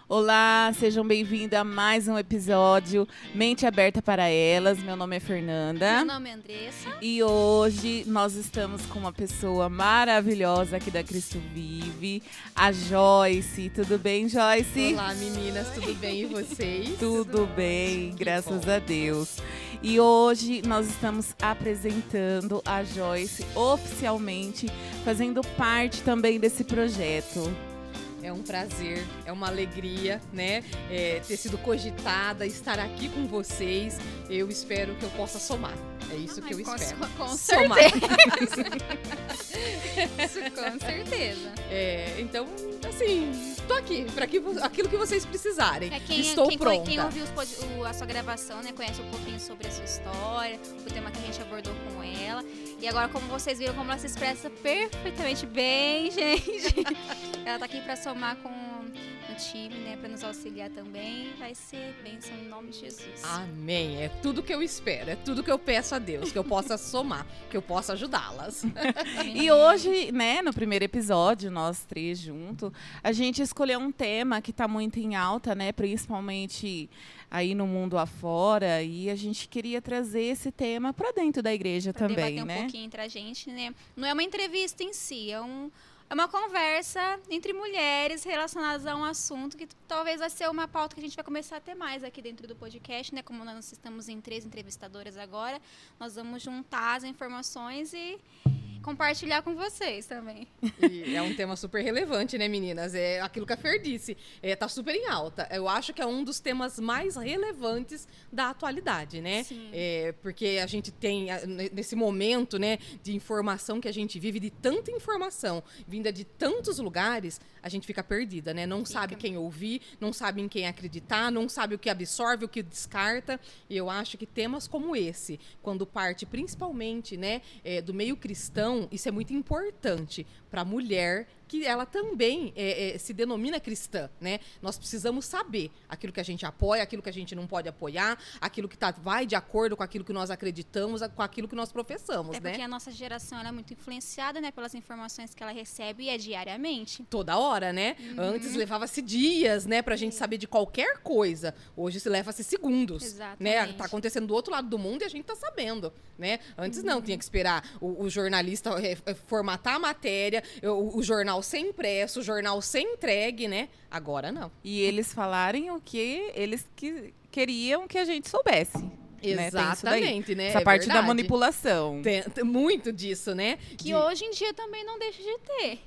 Olá, sejam bem-vindos a mais um episódio Mente Aberta para Elas. Meu nome é Fernanda. Meu nome é Andressa. E hoje nós estamos com uma pessoa maravilhosa aqui da Cristo Vive, a Joyce. Tudo bem, Joyce? Olá, meninas, tudo bem e vocês? Tudo bem, graças a Deus. E hoje nós estamos apresentando a Joyce oficialmente, fazendo parte também desse projeto. É um prazer, é uma alegria, né? Ter sido cogitada, estar aqui com vocês. Eu espero que eu possa somar. É isso que eu espero. Com Somar. certeza. Isso, com certeza. Então, assim, tô aqui para aquilo que vocês precisarem. Estou pronta. Quem ouviu a sua gravação, né, conhece um pouquinho sobre a sua história, o tema que a gente abordou com ela. E agora, como vocês viram, como ela se expressa perfeitamente bem, gente. Ela tá aqui para somar com o time, né, para nos auxiliar também. Vai ser bênção em nome de Jesus. Amém. É tudo que eu espero, é tudo que eu peço a Deus, que eu possa somar, que eu possa ajudá-las. E hoje, né, no primeiro episódio, nós três juntos, a gente escolheu um tema que está muito em alta, né, principalmente aí no mundo afora, e a gente queria trazer esse tema para dentro da igreja pra também, debater né? um pouquinho entre a gente, né? Não é uma entrevista em si, é uma conversa entre mulheres relacionadas a um assunto que talvez vai ser uma pauta que a gente vai começar a ter mais aqui dentro do podcast, né? Como nós estamos em 3 entrevistadoras agora, nós vamos juntar as informações e compartilhar com vocês também. E é um tema super relevante, né, meninas? É aquilo que a Fer disse, tá super em alta. Eu acho que é um dos temas mais relevantes da atualidade, né? Sim. Porque a gente tem, nesse momento, né, de informação que a gente vive, de tanta informação vinda de tantos lugares, a gente fica perdida, né? Não sabe quem ouvir, não sabe em quem acreditar, não sabe o que absorve, o que descarta. E eu acho que temas como esse, quando parte principalmente, né, do meio cristão, isso é muito importante para a mulher, que ela também se denomina cristã, né? Nós precisamos saber aquilo que a gente apoia, aquilo que a gente não pode apoiar, aquilo que vai de acordo com aquilo que nós acreditamos, com aquilo que nós professamos, né? Porque a nossa geração ela é muito influenciada, né, pelas informações que ela recebe e é diariamente. Toda hora, né? Antes levava-se dias, né, pra gente saber de qualquer coisa. Hoje se leva-se segundos. Exatamente. Né? Tá acontecendo do outro lado do mundo e a gente tá sabendo, né? Antes não, tinha que esperar o jornalista formatar a matéria, o jornal ser impresso, o jornal ser entregue, né? Agora não. E eles falarem o que eles queriam que a gente soubesse. Exatamente, né? Essa parte da verdade. manipulação. Tem muito disso, né? Que hoje em dia também não deixa de ter.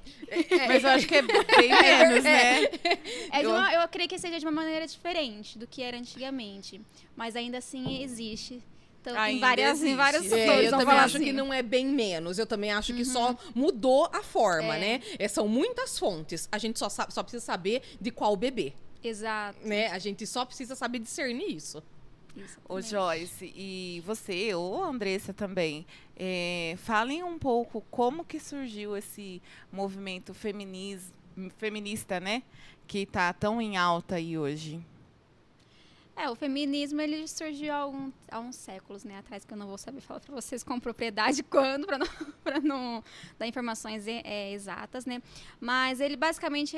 Mas eu acho que é bem menos, né? Eu creio que seja de uma maneira diferente do que era antigamente. Mas ainda assim existe. Então, em vários setores. Eu também acho assim. que não é bem menos. Eu também acho que só mudou a forma, né? São muitas fontes. A gente só precisa saber de qual beber. Exato. Né? A gente só precisa saber discernir isso. Ô Joyce, e você, ou Andressa também, falem um pouco como que surgiu esse movimento feminista, né? Que tá tão em alta aí hoje. O feminismo ele surgiu há uns séculos, né, atrás, que eu não vou saber falar para vocês com propriedade quando, para não dar informações exatas, né? Mas ele basicamente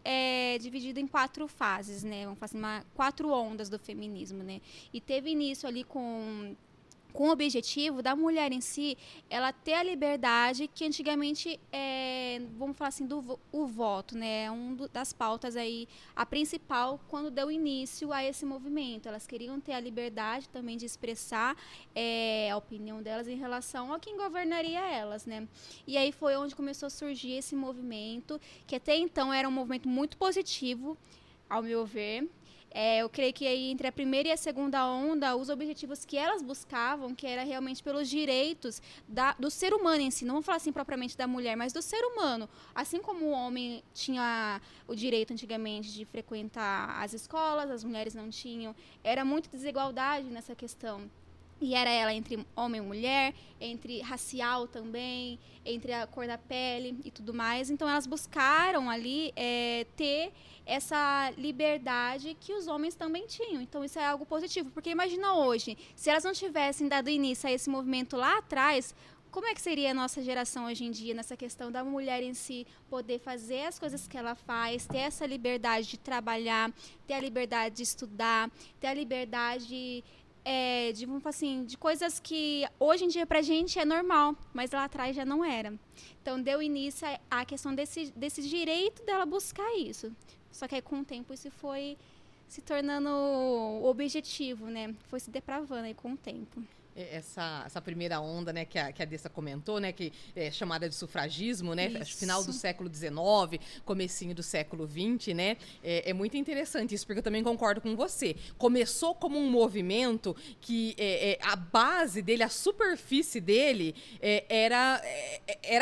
é dividido em 4 fases, né? Vamos fazer 4 ondas do feminismo, né? E teve início ali com o objetivo da mulher em si, ela ter a liberdade que antigamente, vamos falar assim, o voto, né? Das pautas aí, a principal, quando deu início a esse movimento. Elas queriam ter a liberdade também de expressar a opinião delas em relação a quem governaria elas, né? E aí foi onde começou a surgir esse movimento, que até então era um movimento muito positivo, ao meu ver. Eu creio que aí entre a primeira e a segunda onda, os objetivos que elas buscavam, que era realmente pelos direitos do ser humano em si, não vamos falar assim propriamente da mulher, mas do ser humano. Assim como o homem tinha o direito antigamente de frequentar as escolas, as mulheres não tinham, era muita desigualdade nessa questão. E era ela entre homem e mulher, entre racial também, entre a cor da pele e tudo mais. Então, elas buscaram ali ter essa liberdade que os homens também tinham. Então, isso é algo positivo. Porque imagina hoje, se elas não tivessem dado início a esse movimento lá atrás, como é que seria a nossa geração hoje em dia nessa questão da mulher em si poder fazer as coisas que ela faz, ter essa liberdade de trabalhar, ter a liberdade de estudar, ter a liberdade vamos falar assim, de coisas que hoje em dia pra gente é normal, mas lá atrás já não era. Então deu início à questão desse direito dela buscar isso. Só que aí com o tempo isso foi se tornando objetivo, né? Foi se depravando aí com o tempo. Essa primeira onda, né, que a Dessa comentou, né, que é chamada de sufragismo, né, isso. Final do século XIX, comecinho do século XX, né, é muito interessante isso, porque eu também concordo com você. Começou como um movimento que a base dele, a superfície dele era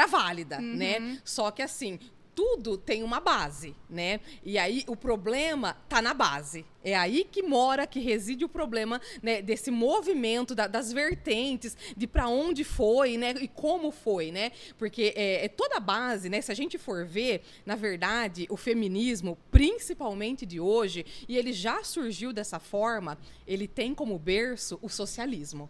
válida, né, só que assim, tudo tem uma base, né? E aí o problema tá na base. É aí que mora, que reside o problema, né, desse movimento, das vertentes, de para onde foi, né? E como foi, né? Porque toda a base, né? Se a gente for ver, na verdade, o feminismo, principalmente de hoje, e ele já surgiu dessa forma, ele tem como berço o socialismo.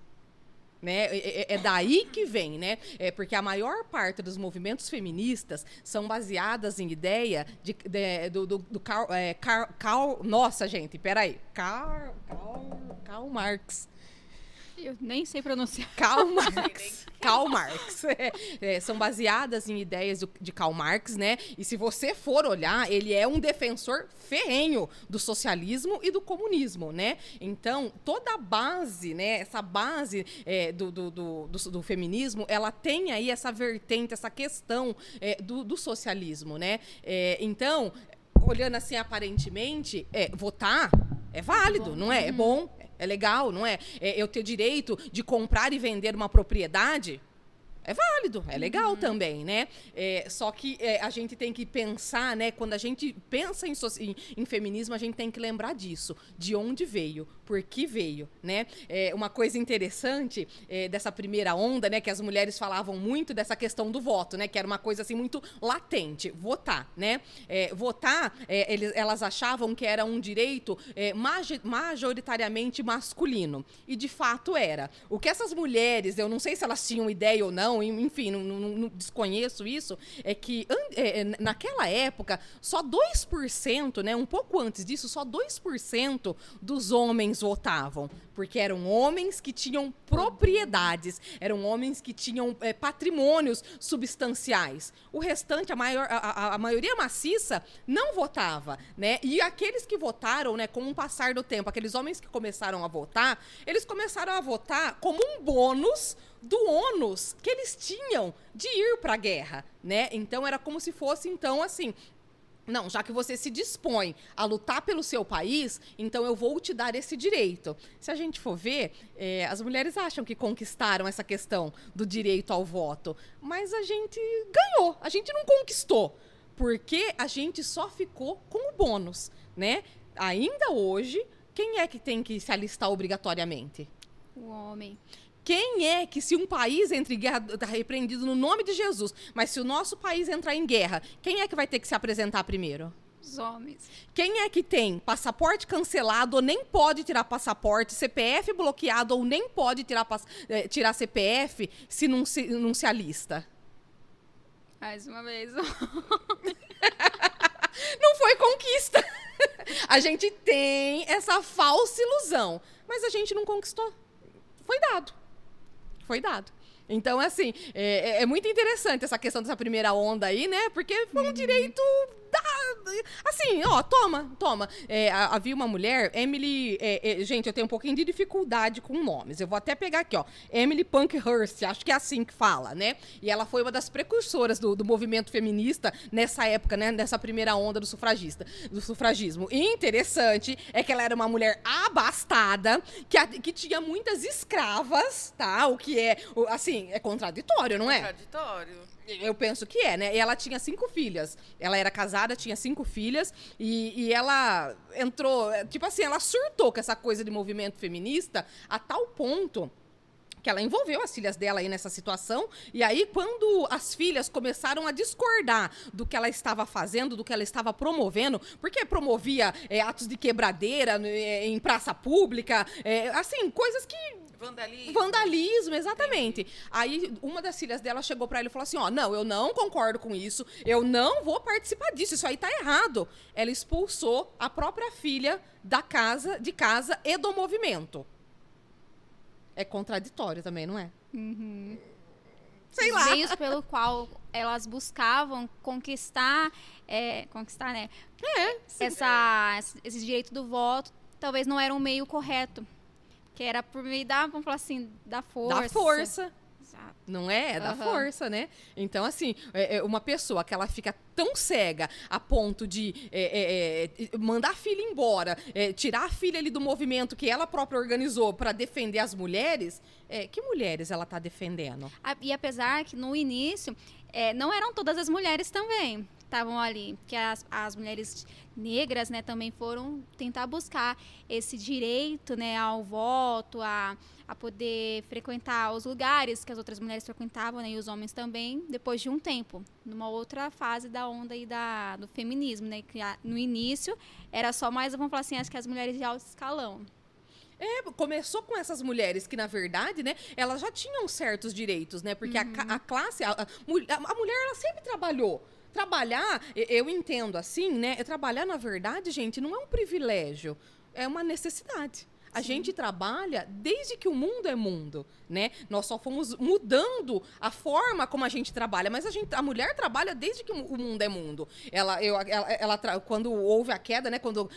Né? É daí que vem, né? Porque a maior parte dos movimentos feministas são baseadas em ideia do Karl. Nossa, gente, peraí. Karl Marx. Eu nem sei pronunciar. Karl Marx. São baseadas em ideias de Karl Marx, né? E se você for olhar, ele é um defensor ferrenho do socialismo e do comunismo, né? Então, toda a base, né? Essa base do feminismo, ela tem aí essa vertente, essa questão do socialismo, né? Então, olhando assim aparentemente, votar é válido, não é? É bom. É legal, não é? Eu ter direito de comprar e vender uma propriedade é válido, é legal também, né? Só que a gente tem que pensar, né? Quando a gente pensa em feminismo, a gente tem que lembrar disso. De onde veio, por que veio, né? Uma coisa interessante dessa primeira onda, né? Que as mulheres falavam muito dessa questão do voto, né? Que era uma coisa assim muito latente, votar, né? Votar, elas achavam que era um direito majoritariamente masculino. E de fato era. O que essas mulheres, eu não sei se elas tinham ideia ou não, enfim, não desconheço isso, é que naquela época, só 2%, né, um pouco antes disso, só 2% dos homens votavam, porque eram homens que tinham propriedades, eram homens que tinham patrimônios substanciais. O restante, a maioria maciça, não votava, né? E aqueles que votaram, né, com o passar do tempo, aqueles homens que começaram a votar, eles começaram a votar como um bônus do ônus que eles tinham de ir para a guerra, né? Então era como se fosse, então, assim, não, já que você se dispõe a lutar pelo seu país, então eu vou te dar esse direito. Se a gente for ver, as mulheres acham que conquistaram essa questão do direito ao voto, mas a gente ganhou, a gente não conquistou, porque a gente só ficou com o bônus, né? Ainda hoje, quem é que tem que se alistar obrigatoriamente? O homem. Quem é que, se um país entra em guerra, está repreendido no nome de Jesus, mas se o nosso país entrar em guerra, quem é que vai ter que se apresentar primeiro? Os homens. Quem é que tem passaporte cancelado ou nem pode tirar passaporte, CPF bloqueado ou nem pode tirar CPF se não se alista? Mais uma vez. Não foi conquista. A gente tem essa falsa ilusão, mas a gente não conquistou. Foi dado. Foi dado. Então, assim, é muito interessante essa questão dessa primeira onda aí, né? Porque foi um direito assim, ó, toma. Havia uma mulher, Emily... gente, eu tenho um pouquinho de dificuldade com nomes. Eu vou até pegar aqui, ó. Emily Pankhurst, acho que é assim que fala, né? E ela foi uma das precursoras do movimento feminista nessa época, né? Nessa primeira onda do sufragismo. E interessante é que ela era uma mulher abastada, que tinha muitas escravas, tá? O que é, assim, é contraditório, não é? Contraditório. Eu penso que é, né? E ela tinha 5 filhas. Ela era casada, tinha 5 filhas. E ela entrou... Tipo assim, ela surtou com essa coisa de movimento feminista a tal ponto que ela envolveu as filhas dela aí nessa situação. E aí, quando as filhas começaram a discordar do que ela estava fazendo, do que ela estava promovendo, porque promovia atos de quebradeira em praça pública, assim, coisas que Vandalismo, exatamente. Aí uma das filhas dela chegou pra ele e falou assim, ó, não, eu não concordo com isso, eu não vou participar disso, isso aí tá errado. Ela expulsou a própria filha de casa e do movimento. É contraditório também, não é? Sei lá. Os meios pelo qual elas buscavam conquistar, né? Esse direito do voto, talvez não era um meio correto. Que era por meio vamos falar assim, da força. Da força. Exato. Não é? É da força, né? Então, assim, uma pessoa que ela fica tão cega a ponto de mandar a filha embora, tirar a filha ali do movimento que ela própria organizou para defender as mulheres, que mulheres ela tá defendendo? E apesar que no início, não eram todas as mulheres também estavam ali, que as mulheres negras, né, também foram tentar buscar esse direito, né, ao voto, a poder frequentar os lugares que as outras mulheres frequentavam, né, e os homens também, depois de um tempo, numa outra fase da onda aí do feminismo, né, que no início era só mais, vamos falar assim, acho que as mulheres de alto escalão. Começou com essas mulheres que, na verdade, né, elas já tinham certos direitos, né, porque a classe, a mulher, ela sempre trabalhou. Trabalhar, eu entendo assim, né? Trabalhar, na verdade, gente, não é um privilégio, é uma necessidade. A gente trabalha desde que o mundo é mundo, né? Nós só fomos mudando a forma como a gente trabalha, mas a mulher trabalha desde que o mundo é mundo. Quando houve a queda, né? Quando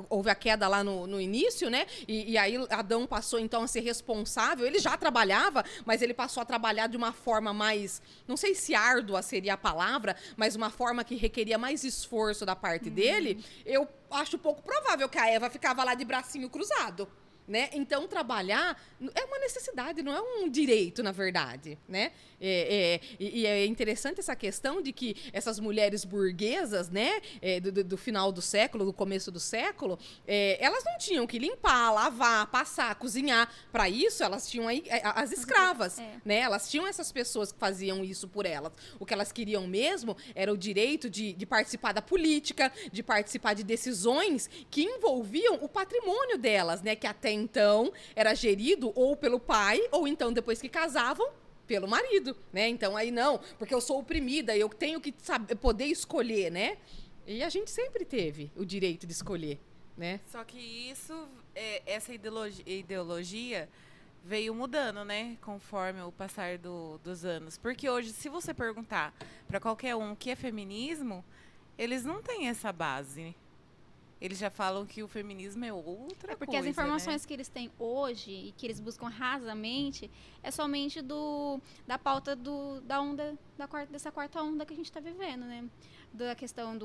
houve a queda lá no início, né? E aí Adão passou, então, a ser responsável. Ele já trabalhava, mas ele passou a trabalhar de uma forma mais, não sei se árdua seria a palavra, mas uma forma que requeria mais esforço da parte dele. Eu acho pouco provável que a Eva ficava lá de bracinho cruzado, né? Então, trabalhar é uma necessidade, não é um direito, na verdade, né? E é interessante essa questão de que essas mulheres burguesas, né, do final do século, do começo do século, elas não tinham que limpar, lavar, passar, cozinhar. Para isso, elas tinham aí as escravas, né? Elas tinham essas pessoas que faziam isso por elas. O que elas queriam mesmo era o direito de participar da política, de participar de decisões que envolviam o patrimônio delas, né? Que até então era gerido ou pelo pai, ou então, depois que casavam, pelo marido, né? Então, aí não, porque eu sou oprimida, eu tenho que poder escolher, né? E a gente sempre teve o direito de escolher, né? Só que essa ideologia veio mudando, né? Conforme o passar dos anos. Porque hoje, se você perguntar para qualquer um o que é feminismo, eles não têm essa base. Eles já falam que o feminismo é outra coisa, porque as informações, né, que eles têm hoje e que eles buscam rasamente é somente da pauta dessa quarta onda que a gente está vivendo, né? Da questão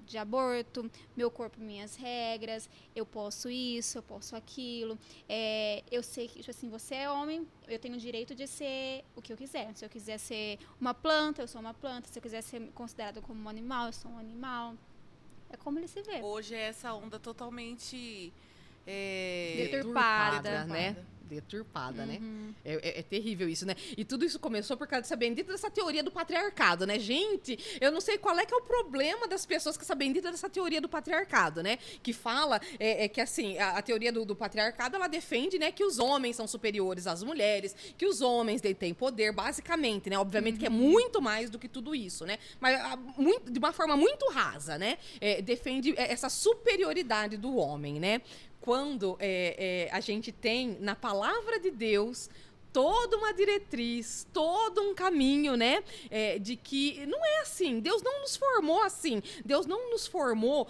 de aborto, meu corpo, minhas regras, eu posso isso, eu posso aquilo. Eu sei que, tipo assim, você é homem, eu tenho o direito de ser o que eu quiser. Se eu quiser ser uma planta, eu sou uma planta. Se eu quiser ser considerado como um animal, eu sou um animal. É como ele se vê. Hoje é essa onda totalmente deturpada, né? Deturpada, né? É terrível isso, né? E tudo isso começou por causa dessa bendita dessa teoria do patriarcado, né? Gente, eu não sei qual é que é o problema das pessoas com essa bendita dessa teoria do patriarcado, né? Que fala que, assim, a teoria do patriarcado, ela defende, né, que os homens são superiores às mulheres, que os homens detêm poder, basicamente, né? Obviamente que é muito mais do que tudo isso, né? Mas de uma forma muito rasa, né? Defende essa superioridade do homem, né? Quando a gente tem na palavra de Deus toda uma diretriz, todo um caminho, né? De que não é assim. Deus não nos formou assim. Deus não nos formou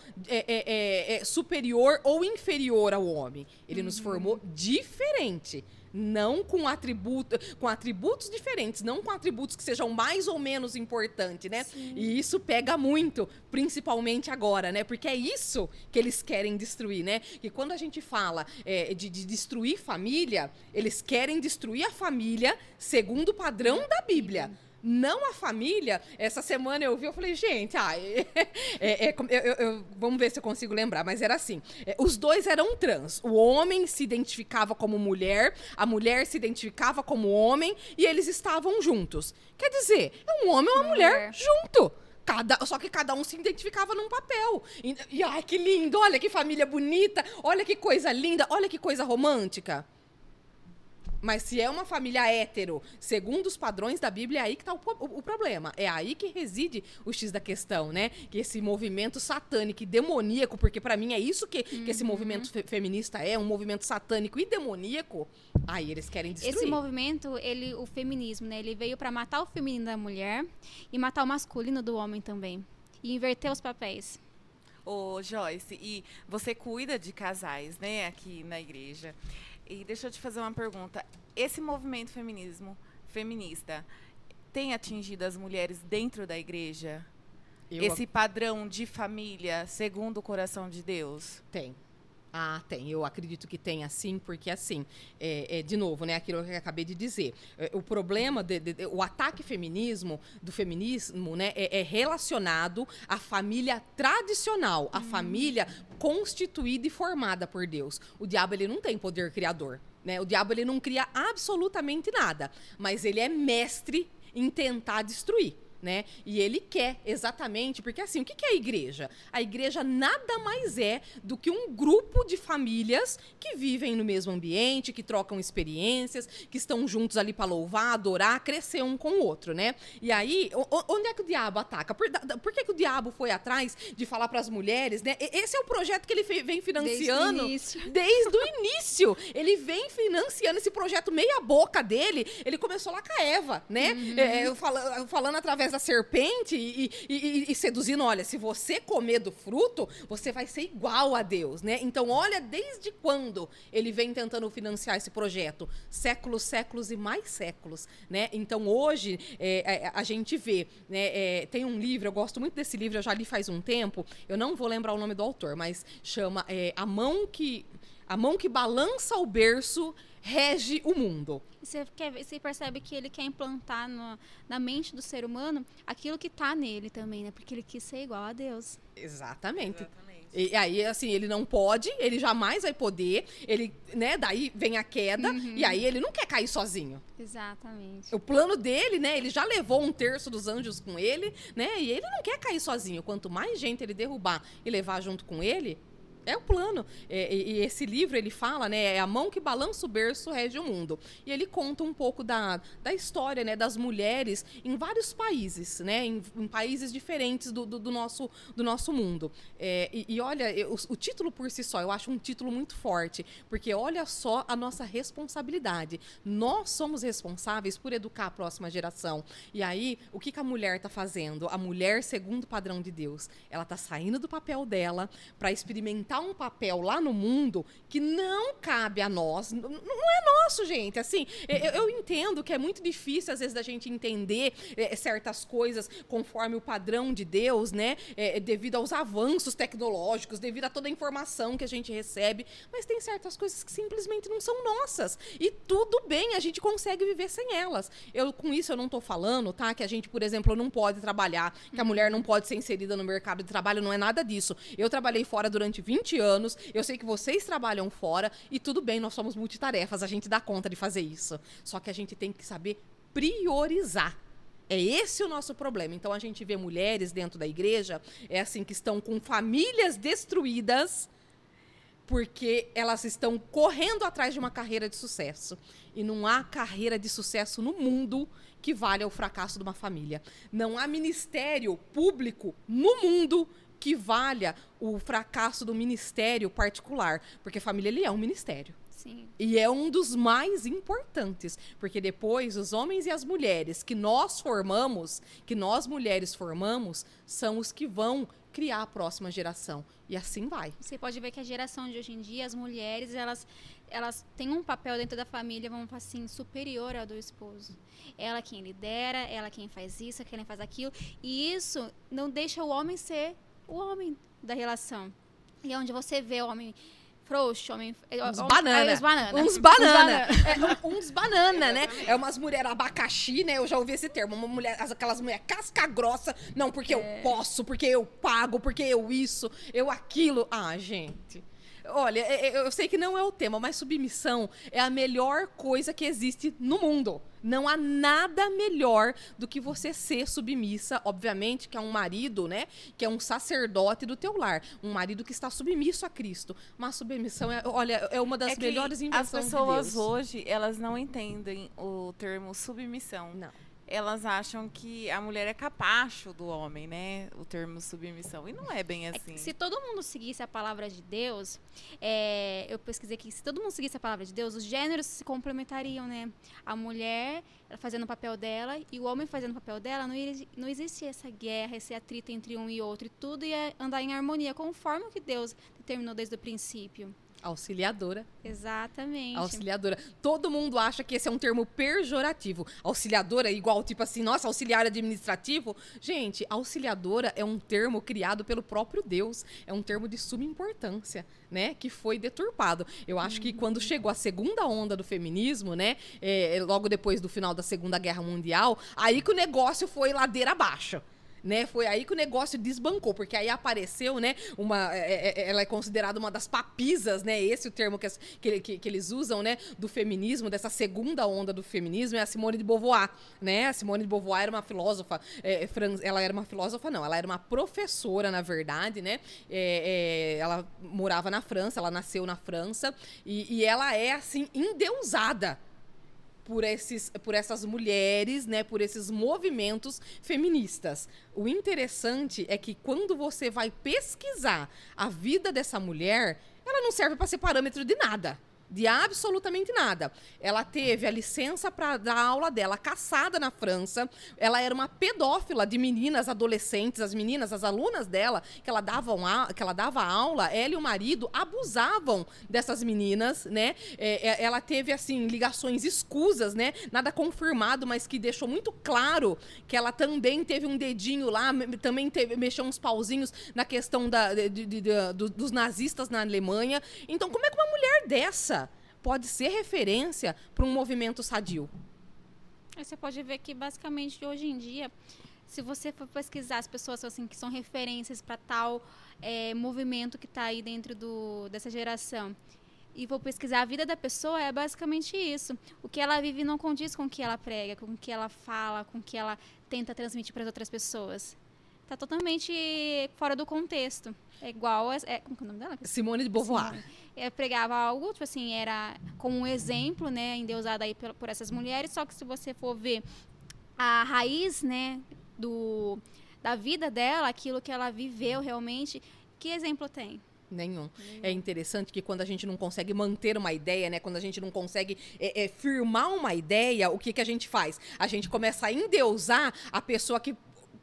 superior ou inferior ao homem. Ele nos formou diferente. Não com atributos diferentes, não com atributos que sejam mais ou menos importantes, né? Sim. E isso pega muito, principalmente agora, né? Porque é isso que eles querem destruir, né? E quando a gente fala de destruir família, eles querem destruir a família segundo o padrão da Bíblia. Não a família. Essa semana eu vi, eu falei, gente, vamos ver se eu consigo lembrar, mas era assim, os dois eram trans, o homem se identificava como mulher, a mulher se identificava como homem, e eles estavam juntos. Quer dizer, é um homem e uma mulher junto. Só que cada um se identificava num papel. E ai, que lindo, olha que família bonita, olha que coisa linda, olha que coisa romântica. Mas se é uma família hétero, segundo os padrões da Bíblia, é aí que está o problema. É aí que reside o X da questão, né? Que esse movimento satânico e demoníaco, porque para mim é isso que esse movimento feminista é, um movimento satânico e demoníaco, aí eles querem destruir. Esse movimento, o feminismo, né? Ele veio para matar o feminino da mulher e matar o masculino do homem também. E inverter os papéis. Ô, Joyce, e você cuida de casais, né, aqui na igreja. E deixa eu te fazer uma pergunta. Esse movimento feminista tem atingido as mulheres dentro da igreja? Esse padrão de família segundo o coração de Deus? Tem. Ah, tem. Eu acredito que tem, assim, porque, assim, de novo, né, aquilo que eu acabei de dizer. O problema, o ataque do feminismo, né, é relacionado à família tradicional, à família constituída e formada por Deus. O diabo, ele não tem poder criador, né? O diabo, ele não cria absolutamente nada, mas ele é mestre em tentar destruir. Né? E ele quer exatamente, porque assim, o que é a igreja? A igreja nada mais é do que um grupo de famílias que vivem no mesmo ambiente, que trocam experiências, que estão juntos ali para louvar, adorar, crescer um com o outro, né? E aí, onde é que o diabo ataca? Por que o diabo foi atrás de falar para as mulheres, né? Esse é o projeto que ele vem financiando desde o início. Ele vem financiando esse projeto meia boca dele. Ele começou lá com a Eva, né? Falando através da serpente e seduzindo, olha, se você comer do fruto, você vai ser igual a Deus, né? Então, olha, desde quando ele vem tentando financiar esse projeto? Séculos, séculos e mais séculos, né? Então, hoje, a gente vê, né? Tem um livro, eu gosto muito desse livro, eu já li faz um tempo, eu não vou lembrar o nome do autor, mas chama A Mão que Balança o Berço rege o mundo. Você percebe que ele quer implantar na mente do ser humano aquilo que está nele também, né? Porque ele quis ser igual a Deus. Exatamente. E aí, assim, ele não pode, ele jamais vai poder, ele, né, daí vem a queda, e aí ele não quer cair sozinho. Exatamente. O plano dele, né, ele já levou 1/3 dos anjos com ele, né, e ele não quer cair sozinho. Quanto mais gente ele derrubar e levar junto com ele, é o plano. E esse livro, ele fala, né, é a mão que balança o berço rege o mundo. E ele conta um pouco da história, né, das mulheres em vários países, né, em países diferentes do nosso mundo. E olha, o título por si só, eu acho um título muito forte, porque olha só a nossa responsabilidade. Nós somos responsáveis por educar a próxima geração. E aí, o que a mulher está fazendo? A mulher, segundo o padrão de Deus, ela está saindo do papel dela para experimentar um papel lá no mundo que não cabe a nós, não é nosso, gente. Assim, eu entendo que é muito difícil, às vezes, da gente entender certas coisas conforme o padrão de Deus, né? Devido aos avanços tecnológicos, devido a toda a informação que a gente recebe, mas tem certas coisas que simplesmente não são nossas. E tudo bem, a gente consegue viver sem elas. Com isso eu não estou falando, tá? Que a gente, por exemplo, não pode trabalhar, que a mulher não pode ser inserida no mercado de trabalho, não é nada disso. Eu trabalhei fora durante 20 anos, eu sei que vocês trabalham fora e tudo bem, nós somos multitarefas, a gente dá conta de fazer isso. Só que a gente tem que saber priorizar. É esse o nosso problema. Então a gente vê mulheres dentro da igreja, assim, que estão com famílias destruídas porque elas estão correndo atrás de uma carreira de sucesso. E não há carreira de sucesso no mundo que valha o fracasso de uma família. Não há ministério público no mundo que valha o fracasso do ministério particular, porque a família, ele é um ministério. Sim. E é um dos mais importantes, porque depois os homens e as mulheres que nós mulheres formamos, são os que vão criar a próxima geração. E assim vai. Você pode ver que a geração de hoje em dia, as mulheres, elas têm um papel dentro da família, vamos falar assim, superior ao do esposo. Ela quem lidera, ela quem faz isso, quem faz aquilo. E isso não deixa o homem ser o homem da relação. E é onde você vê o homem frouxo, homem... Uns banana, né? É umas mulheres abacaxi, né? Eu já ouvi esse termo. Aquelas mulheres casca grossa. Não, porque eu posso, porque eu pago, porque eu isso, eu aquilo. Ah, gente... Olha, eu sei que não é o tema, mas submissão é a melhor coisa que existe no mundo. Não há nada melhor do que você ser submissa, obviamente, que é um marido, né? Que é um sacerdote do teu lar. Um marido que está submisso a Cristo. Mas submissão, olha, é uma das melhores invenções de Deus. As pessoas hoje, elas não entendem o termo submissão. Não. Elas acham que a mulher é capacho do homem, né? O termo submissão. E não é bem assim. Se todo mundo seguisse a palavra de Deus, eu pesquisei que se todo mundo seguisse a palavra de Deus, os gêneros se complementariam, né? A mulher fazendo o papel dela e o homem fazendo o papel dela, não existia essa guerra, esse atrito entre um e outro. E tudo ia andar em harmonia, conforme o que Deus determinou desde o princípio. Auxiliadora. Exatamente. Auxiliadora. Todo mundo acha que esse é um termo pejorativo. Auxiliadora é igual, tipo assim, nossa, auxiliar administrativo. Gente, auxiliadora é um termo criado pelo próprio Deus. É um termo de suma importância, né? Que foi deturpado. Eu acho que quando chegou a segunda onda do feminismo, né? Logo depois do final da Segunda Guerra Mundial, aí que o negócio foi ladeira abaixo. Né, foi aí que o negócio desbancou, porque aí apareceu, né, ela é considerada uma das papisas, né, esse é o termo que eles usam, né, do feminismo, dessa segunda onda do feminismo, é a Simone de Beauvoir, né, a Simone de Beauvoir era uma filósofa, ela era uma filósofa não, ela era uma professora, na verdade, né, ela morava na França, ela nasceu na França, e ela é, assim, endeusada por essas mulheres, né, por esses movimentos feministas. O interessante é que quando você vai pesquisar a vida dessa mulher, ela não serve para ser parâmetro de nada. De absolutamente nada. Ela teve a licença para dar aula dela caçada na França. Ela era uma pedófila de meninas adolescentes, as meninas, as alunas dela, que ela dava aula, ela e o marido abusavam dessas meninas, né? Ela teve, assim, ligações escusas, né? Nada confirmado, mas que deixou muito claro que ela também teve um dedinho lá, também mexeu uns pauzinhos na questão dos nazistas na Alemanha. Então, como é que uma mulher dessa pode ser referência para um movimento sadio? Aí você pode ver que, basicamente, hoje em dia, se você for pesquisar as pessoas assim, que são referências para tal movimento que está aí dentro dessa geração, e vou pesquisar a vida da pessoa, é basicamente isso. O que ela vive não condiz com o que ela prega, com o que ela fala, com o que ela tenta transmitir para as outras pessoas. Está totalmente fora do contexto. É igual... como é o nome dela? Simone de Beauvoir. Pregava algo, tipo assim, era como um exemplo, né, endeusada aí por essas mulheres, só que se você for ver a raiz, né, da vida dela, aquilo que ela viveu realmente, que exemplo tem? Nenhum. É interessante que quando a gente não consegue manter uma ideia, né? Quando a gente não consegue firmar uma ideia, o que a gente faz? A gente começa a endeusar a pessoa que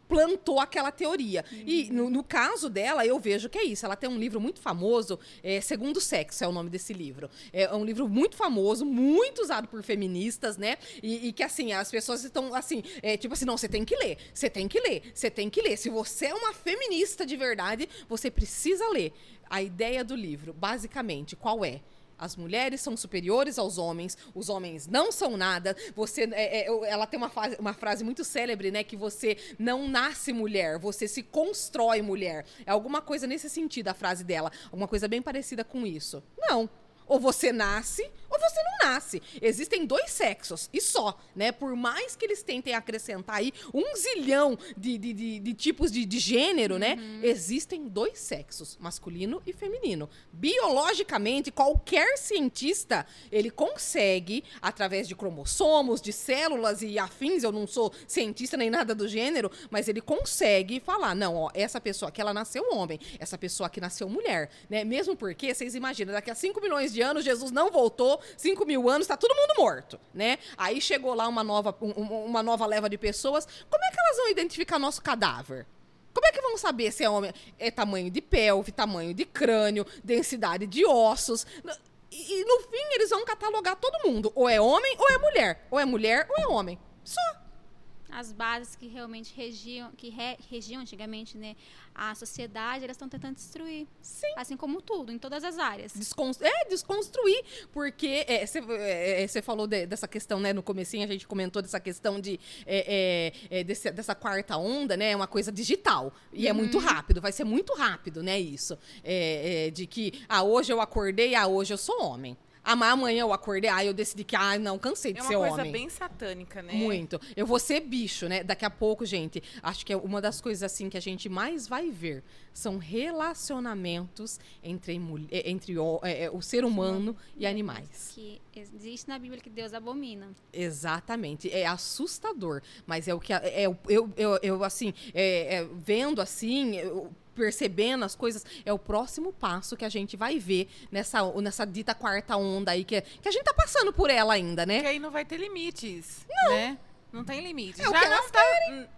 plantou aquela teoria. E no caso dela, eu vejo que é isso. Ela tem um livro muito famoso, Segundo Sexo é o nome desse livro. É um livro muito famoso, muito usado por feministas, né? E que, assim, as pessoas estão, assim, tipo assim, não, você tem que ler, você tem que ler, você tem que ler. Se você é uma feminista de verdade, você precisa ler. A ideia do livro, basicamente, qual é? As mulheres são superiores aos homens, os homens não são nada. Ela tem uma frase muito célebre, né? Que você não nasce mulher, você se constrói mulher. É alguma coisa nesse sentido a frase dela. Alguma coisa bem parecida com isso. Não. Ou você nasce, ou você não nasce. Existem dois sexos, e só, né? Por mais que eles tentem acrescentar aí 1 zilhão de tipos de gênero, né? Existem dois sexos, masculino e feminino. Biologicamente, qualquer cientista, ele consegue, através de cromossomos, de células e afins, eu não sou cientista nem nada do gênero, mas ele consegue falar, não, ó, essa pessoa aqui, ela nasceu homem, essa pessoa aqui nasceu mulher, né? Mesmo porque, vocês imaginam, daqui a 5 milhões de anos, Jesus não voltou, 5 mil anos, tá todo mundo morto, né? Aí chegou lá uma nova leva de pessoas, como é que elas vão identificar nosso cadáver? Como é que vão saber se é homem? É tamanho de pelve, tamanho de crânio, densidade de ossos. E no fim, eles vão catalogar todo mundo. Ou é homem ou é mulher. Ou é mulher ou é homem. Só. as bases que realmente regiam antigamente, né, a sociedade, elas estão tentando destruir. Sim. Assim como tudo, em todas as áreas. Desconstruir, porque você falou dessa questão, né, no comecinho a gente comentou dessa questão dessa quarta onda, né, é uma coisa digital, e é muito rápido, vai ser muito rápido, né, isso, de que, hoje eu acordei, hoje eu sou homem. Amanhã eu acordei, eu decidi que, não, cansei de ser homem. É uma coisa bem satânica, né? Muito. Eu vou ser bicho, né? Daqui a pouco, gente, acho que é uma das coisas, assim, que a gente mais vai ver. São relacionamentos entre o ser humano e animais. Que existe na Bíblia que Deus abomina. Exatamente. É assustador. Mas é o que... eu assim, vendo assim... percebendo as coisas, é o próximo passo que a gente vai ver nessa dita quarta onda aí, que a gente tá passando por ela ainda, né? Que aí não vai ter limites, não. Né? Não tem limites. É o que elas querem.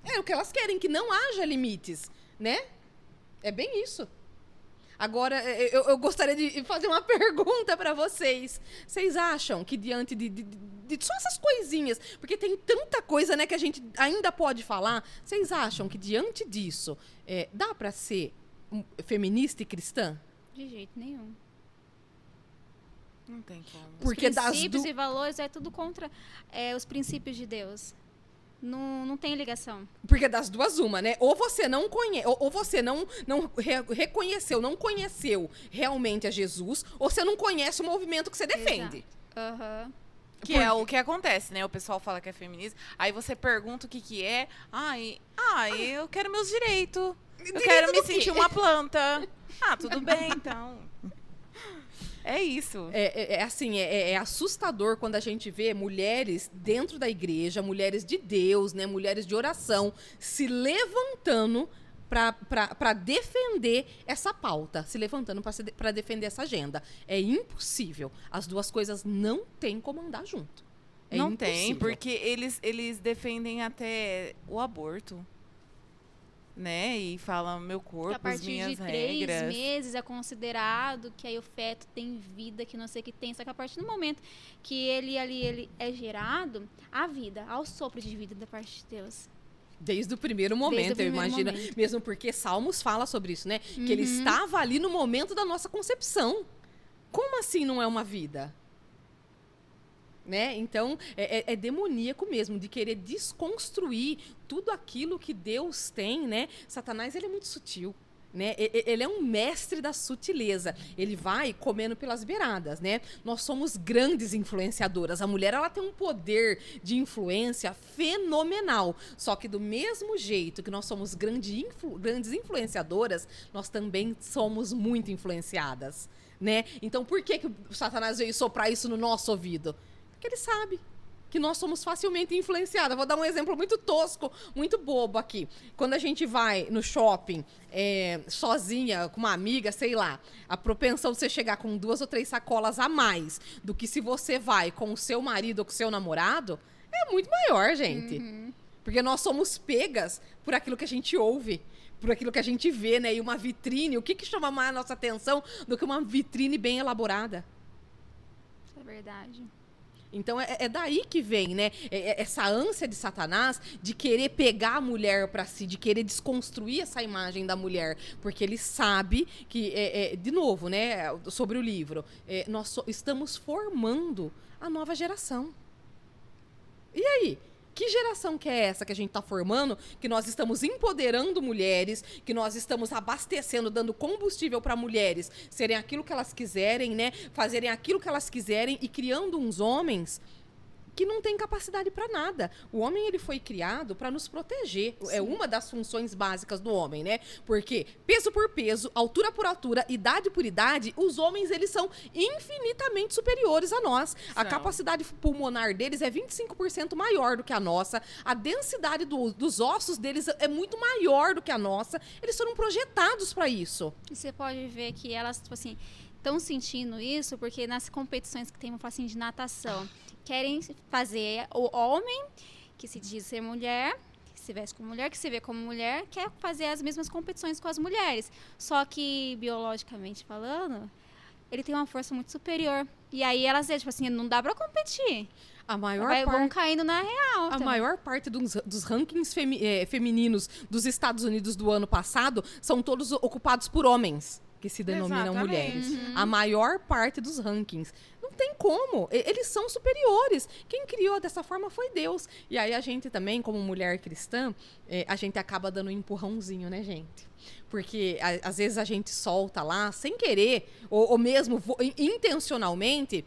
É o que elas querem, que não haja limites, né? É bem isso. Agora, eu gostaria de fazer uma pergunta para vocês. Vocês acham que diante de só essas coisinhas, porque tem tanta coisa, né, que a gente ainda pode falar, vocês acham que diante disso dá para ser feminista e cristã? De jeito nenhum. Não tem como. Porque os princípios e valores é tudo contra os princípios de Deus. Não tem ligação. Porque das duas uma, né? Ou você não conhece, ou você não reconheceu, não conheceu realmente a Jesus, ou você não conhece o movimento que você defende. Aham. Que é o que acontece, né? O pessoal fala que é feminista, aí você pergunta o que é. Eu quero meus direitos. Eu quero me sentir uma planta. Tudo bem, então. É isso. É assustador quando a gente vê mulheres dentro da igreja, mulheres de Deus, né, mulheres de oração, se levantando para defender essa pauta, se levantando para defender essa agenda. É impossível. As duas coisas não têm como andar junto. Não tem, porque eles defendem até o aborto. Né? E falam meu corpo, as minhas regras. A partir de 3 meses é considerado que aí o feto tem vida, que não sei o que tem. Só que a partir do momento que ele é gerado, há vida, há o sopro de vida da parte de Deus. Desde o primeiro momento, eu imagino. Mesmo porque Salmos fala sobre isso, né? Que ele estava ali no momento da nossa concepção. Como assim não é uma vida? Né? Então, é demoníaco mesmo, de querer desconstruir tudo aquilo que Deus tem, né? Satanás, ele é muito sutil, né? Ele é um mestre da sutileza. Ele vai comendo pelas beiradas, né? Nós somos grandes influenciadoras. A mulher, ela tem um poder de influência fenomenal. Só que do mesmo jeito que nós somos grandes influenciadoras, nós também somos muito influenciadas, né? Então, por que o Satanás veio soprar isso no nosso ouvido? Porque ele sabe que nós somos facilmente influenciadas. Vou dar um exemplo muito tosco, muito bobo aqui. Quando a gente vai no shopping sozinha, com uma amiga, sei lá, a propensão de você chegar com 2 ou 3 sacolas a mais do que se você vai com o seu marido ou com o seu namorado, é muito maior, gente. Porque nós somos pegas por aquilo que a gente ouve, por aquilo que a gente vê, né? E uma vitrine, o que chama mais a nossa atenção do que uma vitrine bem elaborada? É verdade. Então, é daí que vem, né? Essa ânsia de Satanás de querer pegar a mulher para si, de querer desconstruir essa imagem da mulher. Porque ele sabe que, de novo, né? Sobre o livro, nós estamos formando a nova geração. E aí? Que geração que é essa que a gente está formando, que nós estamos empoderando mulheres, que nós estamos abastecendo, dando combustível para mulheres serem aquilo que elas quiserem, né? Fazerem aquilo que elas quiserem e criando uns homens que não têm capacidade para nada. O homem, ele foi criado para nos proteger. Sim. É uma das funções básicas do homem, né? Porque peso por peso, altura por altura, idade por idade, os homens, eles são infinitamente superiores a nós. A capacidade pulmonar deles é 25% maior do que a nossa. A densidade dos ossos deles é muito maior do que a nossa. Eles foram projetados para isso. E você pode ver que elas, tipo assim, estão sentindo isso porque nas competições que tem, vamos falar assim, de natação, querem fazer o homem, que se diz ser mulher, que se veste como mulher, que se vê como mulher, quer fazer as mesmas competições com as mulheres. Só que, biologicamente falando, ele tem uma força muito superior. E aí elas dizem, tipo assim, não dá pra competir. A maior Vão caindo na real. A maior parte dos rankings femininos dos Estados Unidos do ano passado são todos ocupados por homens, que se denominam mulheres. A maior parte dos rankings. Não tem como. Eles são superiores. Quem criou dessa forma foi Deus. E aí a gente também, como mulher cristã, a gente acaba dando um empurrãozinho, né, gente? Porque às vezes a gente solta lá, sem querer, ou mesmo intencionalmente,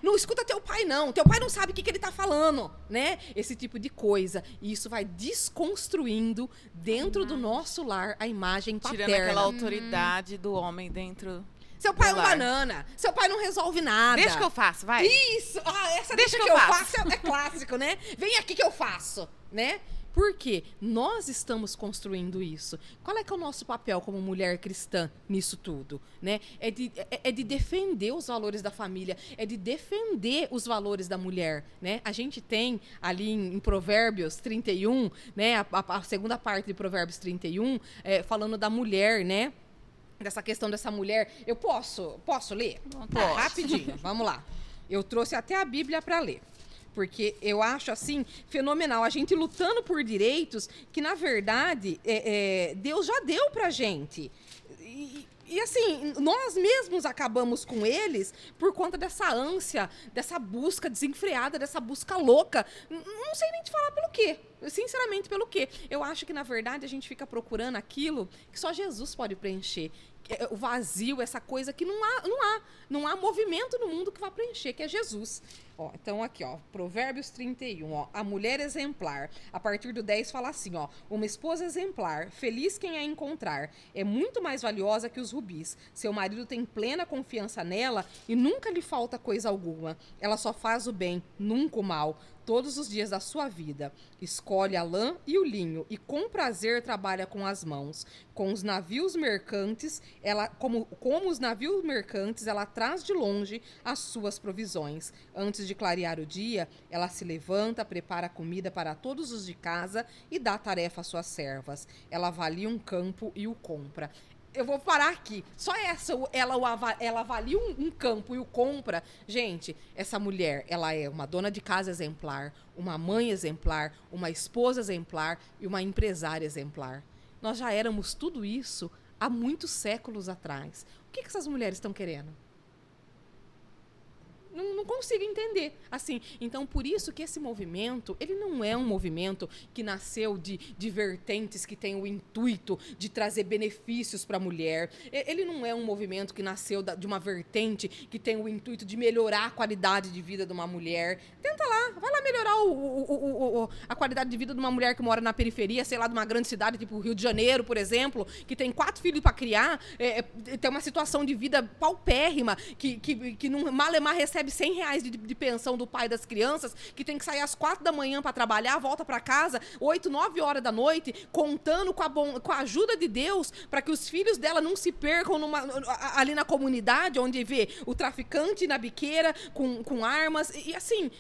não escuta teu pai não, teu pai não sabe o que ele tá falando, né? Esse tipo de coisa. E isso vai desconstruindo dentro do nosso lar a imagem paterna. Tirando aquela autoridade do homem dentro. Seu pai é um banana, seu pai não resolve nada. Deixa que eu faço, vai. Isso, essa deixa que eu faço é clássico, né? Vem aqui que eu faço, né? Por quê? Nós estamos construindo isso. Qual é que é o nosso papel como mulher cristã nisso tudo? Né? É de defender os valores da família, é de defender os valores da mulher. Né? A gente tem ali em Provérbios 31, né? a segunda parte de Provérbios 31, falando da mulher, né? Dessa questão dessa mulher. Eu posso ler? Pode. Rapidinho, vamos lá. Eu trouxe até a Bíblia para ler. Porque eu acho, assim, fenomenal. A gente lutando por direitos que, na verdade, Deus já deu pra gente. E, assim, nós mesmos acabamos com eles por conta dessa ânsia, dessa busca desenfreada, dessa busca louca. Não sei nem te falar pelo quê. Sinceramente, pelo quê? Eu acho que, na verdade, a gente fica procurando aquilo que só Jesus pode preencher. O vazio, essa coisa que não há movimento no mundo que vá preencher, que é Jesus. Então aqui, Provérbios 31, a mulher exemplar. A partir do 10 fala assim, uma esposa exemplar, feliz quem a encontrar, é muito mais valiosa que os rubis. Seu marido tem plena confiança nela e nunca lhe falta coisa alguma. Ela só faz o bem, nunca o mal, todos os dias da sua vida. Escolhe a lã e o linho e com prazer trabalha com as mãos. Com os navios mercantes, como os navios mercantes, ela traz de longe as suas provisões. Antes de clarear o dia, ela se levanta, prepara comida para todos os de casa e dá tarefa às suas servas. Ela avalia um campo e o compra. Eu vou parar aqui. Só ela avalia um campo e o compra. Gente, essa mulher, ela é uma dona de casa exemplar, uma mãe exemplar, uma esposa exemplar e uma empresária exemplar. Nós já éramos tudo isso há muitos séculos atrás. O que essas mulheres estão querendo? Não consigo entender. Assim, então, por isso que esse movimento, ele não é um movimento que nasceu de vertentes que tem o intuito de trazer benefícios para a mulher. Ele não é um movimento que nasceu de uma vertente que tem o intuito de melhorar a qualidade de vida de uma mulher. Tenta lá, vai lá melhorar a qualidade de vida de uma mulher que mora na periferia, sei lá, de uma grande cidade, tipo Rio de Janeiro, por exemplo, que tem 4 filhos para criar, tem uma situação de vida paupérrima, que não, malemar recebe R$100 de pensão do pai das crianças, que tem que sair às 4 da manhã para trabalhar, volta para casa 8, 9 horas da noite, contando com a ajuda de Deus para que os filhos dela não se percam ali na comunidade, onde vê o traficante na biqueira com armas. E assim,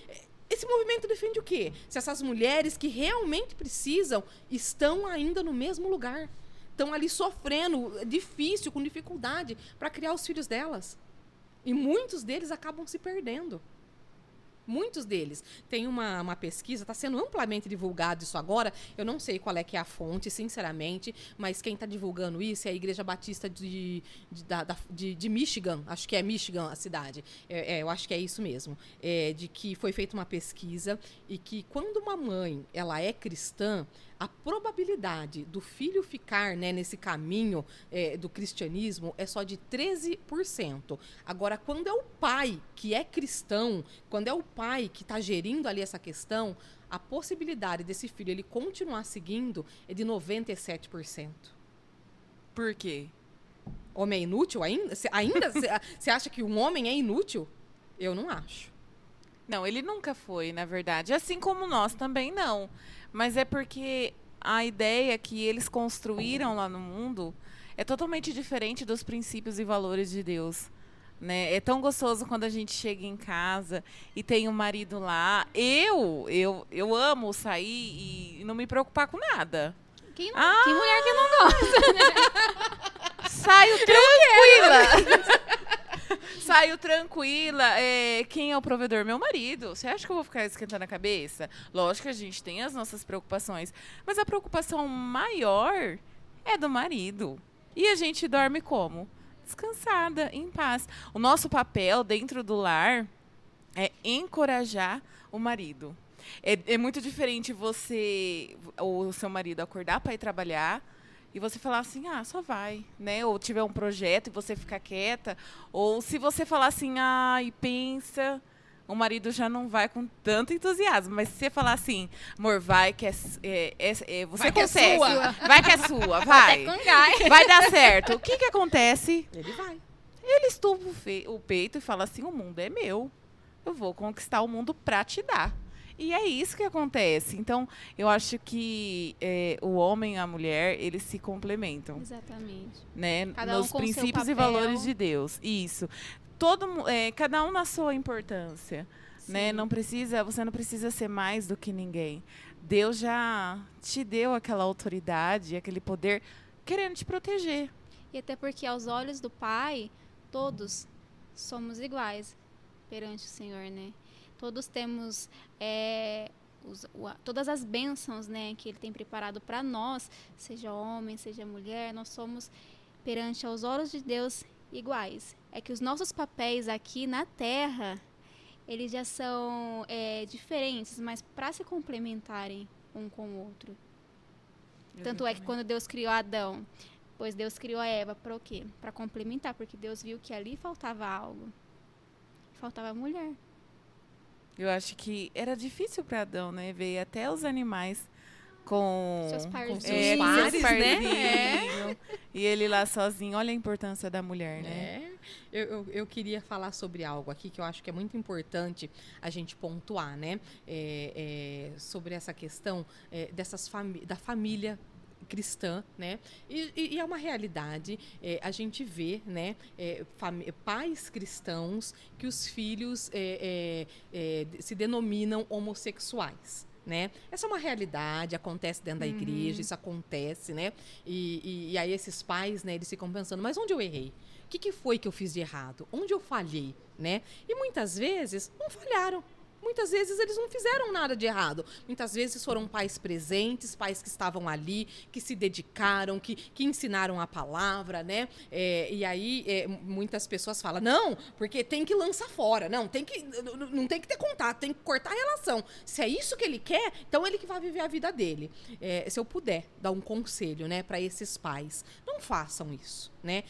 esse movimento defende o quê? Se essas mulheres que realmente precisam estão ainda no mesmo lugar, estão ali sofrendo, difícil, com dificuldade para criar os filhos delas. E muitos deles acabam se perdendo. Muitos deles. Tem uma pesquisa, está sendo amplamente divulgado isso agora, eu não sei qual é que é a fonte, sinceramente, mas quem está divulgando isso é a Igreja Batista de Michigan, acho que é Michigan a cidade, eu acho que é isso mesmo, de que foi feita uma pesquisa e que quando uma mãe ela é cristã, a probabilidade do filho ficar, né, nesse caminho do cristianismo é só de 13%. Agora, quando é o pai que é cristão, quando é o pai que está gerindo ali essa questão, a possibilidade desse filho ele continuar seguindo é de 97%. Por quê? Homem é inútil ainda? Você acha que um homem é inútil? Eu não acho. Não, ele nunca foi, na verdade. Assim como nós também não. Mas é porque a ideia que eles construíram lá no mundo é totalmente diferente dos princípios e valores de Deus. Né? É tão gostoso quando a gente chega em casa e tem um marido lá. Eu amo sair e não me preocupar com nada. Que mulher que não gosta, né? Saio tranquila. saio tranquila. Quem é o provedor? Meu marido. Você acha que eu vou ficar esquentando a cabeça? Lógico que a gente tem as nossas preocupações. Mas a preocupação maior é do marido. E a gente dorme como? Descansada, em paz. O nosso papel dentro do lar é encorajar o marido. É muito diferente você, ou o seu marido, acordar para ir trabalhar e você falar assim, só vai, né? Ou tiver um projeto e você ficar quieta. Ou se você falar assim, e pensa, o marido já não vai com tanto entusiasmo. Mas se você falar assim, amor, vai que você vai que consegue. É sua. Vai que é sua, vai. Vai dar certo. O que acontece? Ele vai. Ele estufa o peito e fala assim, o mundo é meu. Eu vou conquistar o mundo pra te dar. E é isso que acontece. Então, eu acho que o homem e a mulher, eles se complementam. Exatamente. Né? Cada um Nos com princípios seu e valores de Deus. Isso. Cada um na sua importância. Né? Você não precisa ser mais do que ninguém. Deus já te deu aquela autoridade, aquele poder, querendo te proteger. E até porque, aos olhos do Pai, todos somos iguais perante o Senhor, né? Todos temos todas as bênçãos, né, que Ele tem preparado para nós, seja homem, seja mulher, nós somos, perante aos olhos de Deus, iguais. É que os nossos papéis aqui na Terra, eles já são diferentes, mas para se complementarem um com o outro. Tanto é que quando Deus criou Adão, pois Deus criou a Eva para o quê? Para complementar, porque Deus viu que ali faltava algo. Faltava a mulher. Eu acho que era difícil para Adão, né? Ver até os animais com seus parzinhos, seus parzinhos, né? E ele lá sozinho. Olha a importância da mulher, né? Eu queria falar sobre algo aqui que eu acho que é muito importante a gente pontuar, né? Sobre essa questão da família cristã, né? E é uma realidade, a gente vê, né, pais cristãos que os filhos se denominam homossexuais, né? Essa é uma realidade, acontece dentro da igreja, isso acontece, né? E aí esses pais, né, eles ficam pensando, mas onde eu errei? O que foi que eu fiz de errado? Onde eu falhei, né? E muitas vezes não falharam. Muitas vezes eles não fizeram nada de errado. Muitas vezes foram pais presentes, pais que estavam ali, que se dedicaram, que ensinaram a palavra, né? E aí muitas pessoas falam, não, porque tem que lançar fora. Não tem que ter contato, tem que cortar a relação. Se é isso que ele quer, então ele que vai viver a vida dele. Se eu puder dar um conselho, né, para esses pais, não façam isso, né?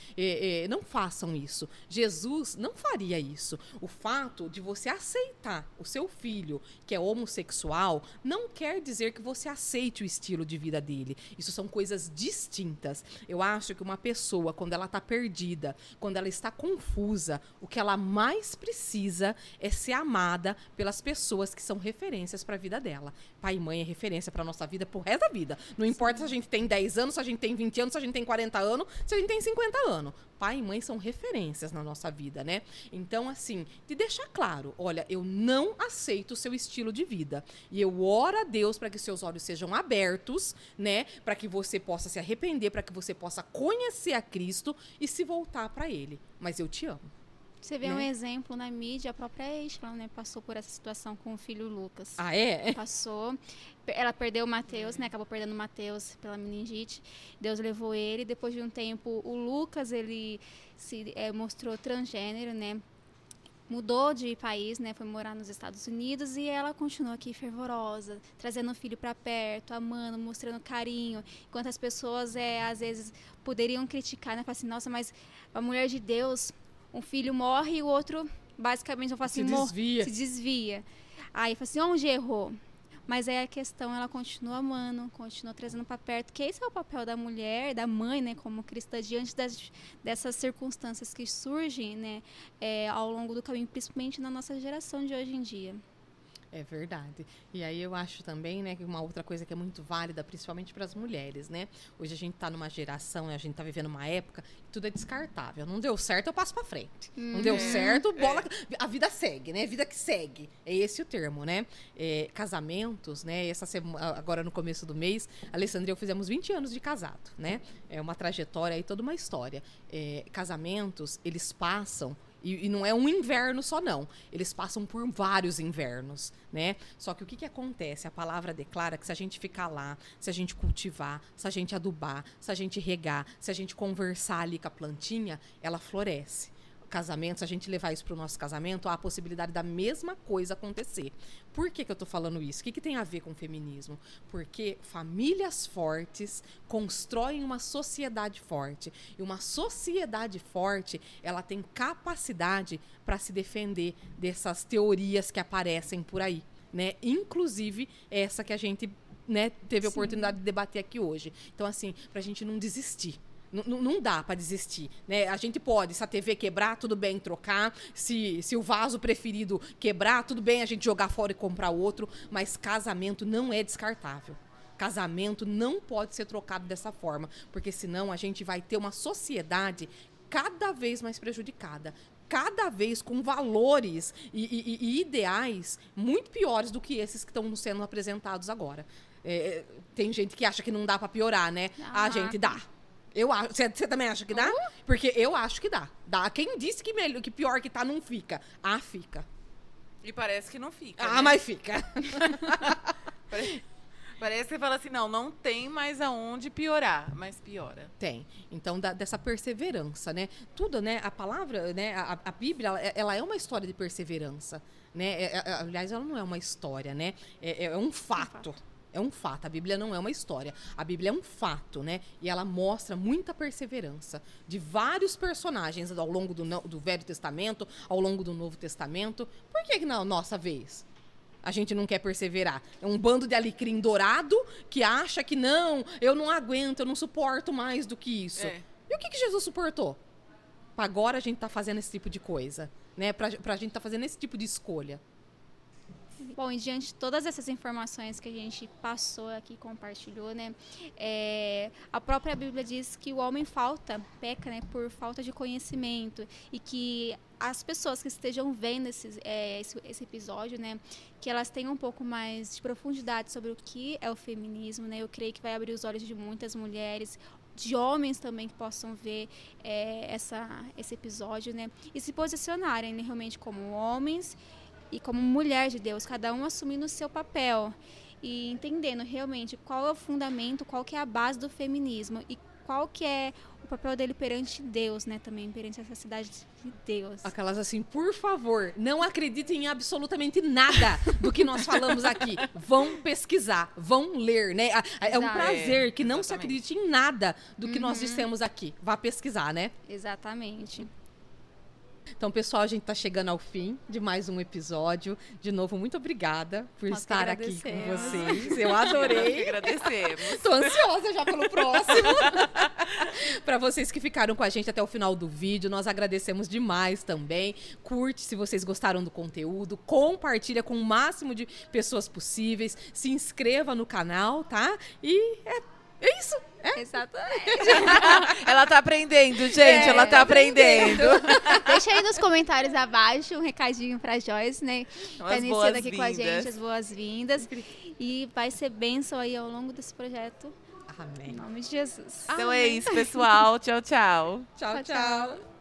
Não façam isso. Jesus não faria isso. O fato de você aceitar o seu filho que é homossexual não quer dizer que você aceite o estilo de vida dele. Isso são coisas distintas. Eu acho que uma pessoa, quando ela está perdida, quando ela está confusa, o que ela mais precisa é ser amada pelas pessoas que são referências para a vida dela. Pai e mãe é referência para a nossa vida pro resto da vida. Não importa se a gente tem 10 anos, se a gente tem 20 anos, se a gente tem 40 anos, se a gente tem 50 anos. Pai e mãe são referências na nossa vida, né? Então, assim, de deixar claro, olha, eu não aceito o seu estilo de vida. E eu oro a Deus para que seus olhos sejam abertos, né? Para que você possa se arrepender, para que você possa conhecer a Cristo e se voltar para Ele. Mas eu te amo. Você vê um exemplo na mídia, a própria Ashla, né, passou por essa situação com o filho Lucas. Ah, é? Passou. Ela perdeu o Mateus, né, acabou perdendo o Mateus pela meningite. Deus levou ele. Depois de um tempo, o Lucas, ele se mostrou transgênero, né? Mudou de país, né, foi morar nos Estados Unidos e ela continuou aqui fervorosa, trazendo o filho para perto, amando, mostrando carinho. Enquanto as pessoas, às vezes, poderiam criticar, né, falar assim, nossa, mas a mulher de Deus... Um filho morre e o outro, basicamente, eu falo assim, se desvia. Aí, fala assim, onde errou? Mas aí a questão, ela continua amando, continua trazendo para perto, que esse é o papel da mulher, da mãe, né, como cristã, diante dessas circunstâncias que surgem, né, ao longo do caminho, principalmente na nossa geração de hoje em dia. É verdade. E aí eu acho também, né, que uma outra coisa que é muito válida, principalmente para as mulheres, né? Hoje a gente está numa geração, a gente está vivendo uma época que tudo é descartável. Não deu certo, eu passo para frente. Não deu certo, bola, a vida segue, né? Vida que segue. É esse o termo, né? Casamentos, né? Essa semana, agora no começo do mês, a Alessandra e eu fizemos 20 anos de casado, né? É uma trajetória aí, toda uma história. Casamentos, eles passam E não é um inverno só, não. Eles passam por vários invernos, né? Só que o que acontece? A palavra declara que se a gente ficar lá, se a gente cultivar, se a gente adubar, se a gente regar, se a gente conversar ali com a plantinha, ela floresce. Casamento, se a gente levar isso para o nosso casamento, há a possibilidade da mesma coisa acontecer. Por que eu estou falando isso? O que tem a ver com o feminismo? Porque famílias fortes constroem uma sociedade forte. E uma sociedade forte, ela tem capacidade para se defender dessas teorias que aparecem por aí, né? Inclusive essa que a gente, né, teve a oportunidade de debater aqui hoje. Então, assim, para a gente não desistir. Não dá para desistir, né? A gente pode, se a TV quebrar, tudo bem trocar. Se o vaso preferido quebrar, tudo bem a gente jogar fora e comprar outro. Mas casamento não é descartável. Casamento não pode ser trocado dessa forma. Porque senão a gente vai ter uma sociedade cada vez mais prejudicada. Cada vez com valores e ideais muito piores do que esses que estão sendo apresentados agora. Tem gente que acha que não dá para piorar, né? A gente dá. Eu acho. Você também acha que dá? Porque eu acho que dá. Quem disse que pior que tá não fica? Fica. E parece que não fica. Ah, né? mas fica. Parece que você fala assim, não tem mais aonde piorar, mas piora. Tem. Então, dessa perseverança, né? Tudo, né? A palavra, né? A Bíblia, ela é uma história de perseverança, né? Aliás, ela não é uma história, né? É um fato. É um fato, a Bíblia não é uma história. A Bíblia é um fato, né? E ela mostra muita perseverança de vários personagens ao longo do Velho Testamento, ao longo do Novo Testamento. Por que na nossa vez a gente não quer perseverar? É um bando de alecrim dourado que acha que não, eu não aguento, eu não suporto mais do que isso. E o que Jesus suportou? Agora a gente tá fazendo esse tipo de coisa, né? Pra gente tá fazendo esse tipo de escolha. Bom, e diante de todas essas informações que a gente passou aqui, compartilhou, né? A própria Bíblia diz que o homem peca, né, por falta de conhecimento. E que as pessoas que estejam vendo esse episódio, né, que elas tenham um pouco mais de profundidade sobre o que é o feminismo, né? Eu creio que vai abrir os olhos de muitas mulheres, de homens também que possam ver esse episódio, né? E se posicionarem, né, realmente como homens e como mulher de Deus, cada um assumindo o seu papel e entendendo realmente qual é o fundamento, qual que é a base do feminismo e qual que é o papel dele perante Deus, né, também perante essa cidade de Deus. Aquelas assim, por favor, não acreditem em absolutamente nada do que nós falamos aqui. Vão pesquisar, vão ler, né? É um prazer que não se acredite em nada do que nós dissemos aqui. Vá pesquisar, né? Exatamente. Então, pessoal, a gente está chegando ao fim de mais um episódio. De novo, muito obrigada por estar aqui com vocês. Eu adorei. Nós agradecemos. Estou ansiosa já pelo próximo. Para vocês que ficaram com a gente até o final do vídeo, nós agradecemos demais também. Curte se vocês gostaram do conteúdo. Compartilha com o máximo de pessoas possíveis. Se inscreva no canal, tá? E é isso. Exatamente. Ela tá aprendendo, gente. Ela tá aprendendo. Deixa aí nos comentários abaixo um recadinho pra Joyce, né? Tá iniciando aqui com a gente, as boas-vindas. E vai ser bênção aí ao longo desse projeto. Amém. Em nome de Jesus. Então é isso, pessoal. Tchau, tchau. Tchau, tchau.